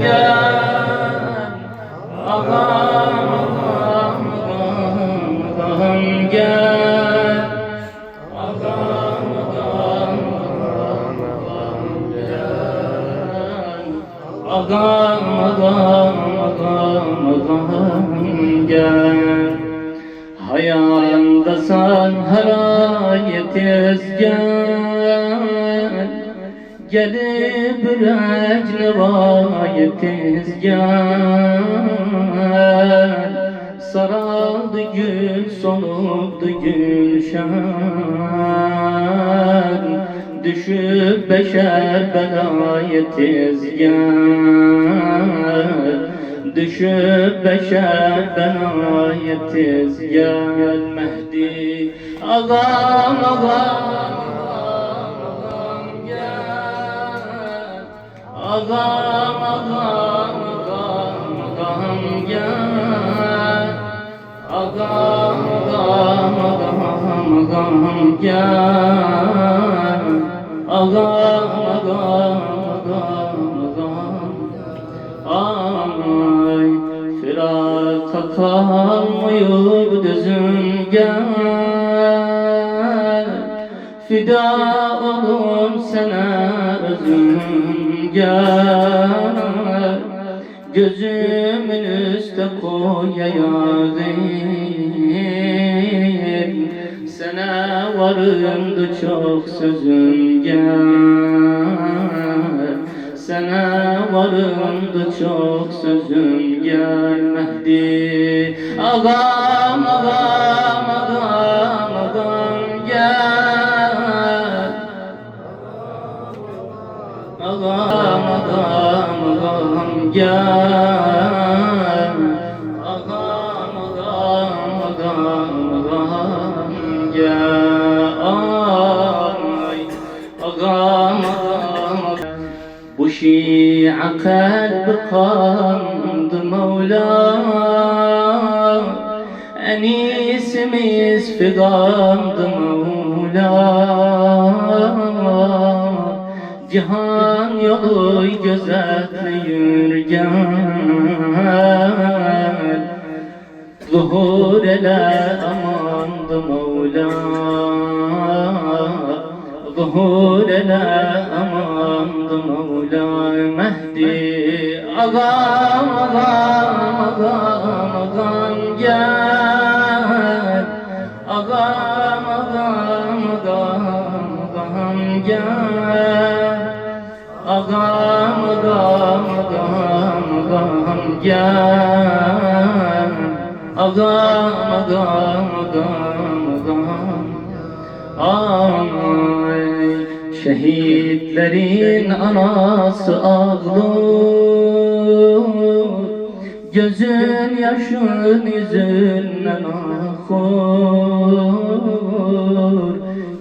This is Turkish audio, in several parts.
gel. Ağam gel. Ağam gel. Ağam gel. Hayaldasan her ayetiz gel. Gelip ürek nevayetiz gel. Saraldı gül, soluktu gülşen. Düşüp beşer belayetiz gel. Düşüp beşer belayetiz gel. Mehdi ağam gel. Ağam gel. Ağam gel. Ay firaka kalmıyor düzüm gel. Fida olun sana özüm gel. Gözümün üstte koyayım. Sana varımdı çok sözüm gel. Sana varımdı çok sözüm gel. Mehdi ağam gel. Ağam gel. Ağam gel. Ay ağam bu şia kalbi kandı Mevla. Enisimiz figandı Mevla. Cihan yolu gözetleyir gel. Zuhur ele amandı Mevla. Zuhur ele amandı Mevla. Mehdi ağam gel. Ağam gel. Ağam gel. Ağam ay şehitlerin anası ağlıyor. Gözün yaşın yüzünden akıyor.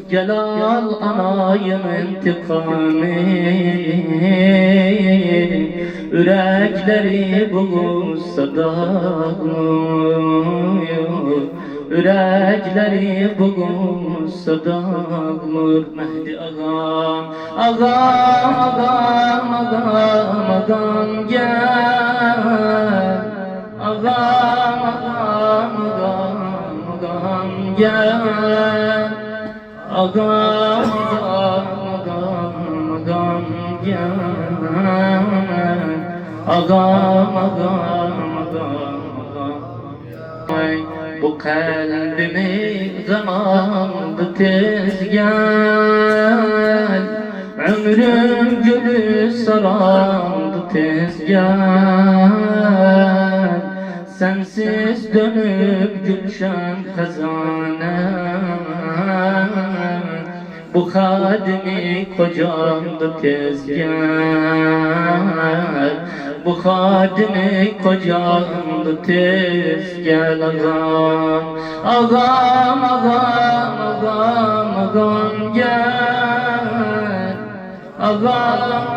Gel al anayım intikamı. Yürekleri bulursa dağılıyor. Yürekleri bulursa dağılır. Mehdi ağam gel. Ağam gel. Ağam gel. Ağam bu kalbimi zamandı tez gel. Ömrüm gülü sarandı tez gel. Sensiz dönüp gülşen kazanı. Bu hadimi kocamdı tez gel. Bu hadimi kocamdı tez gel. Ağam gel. Ağam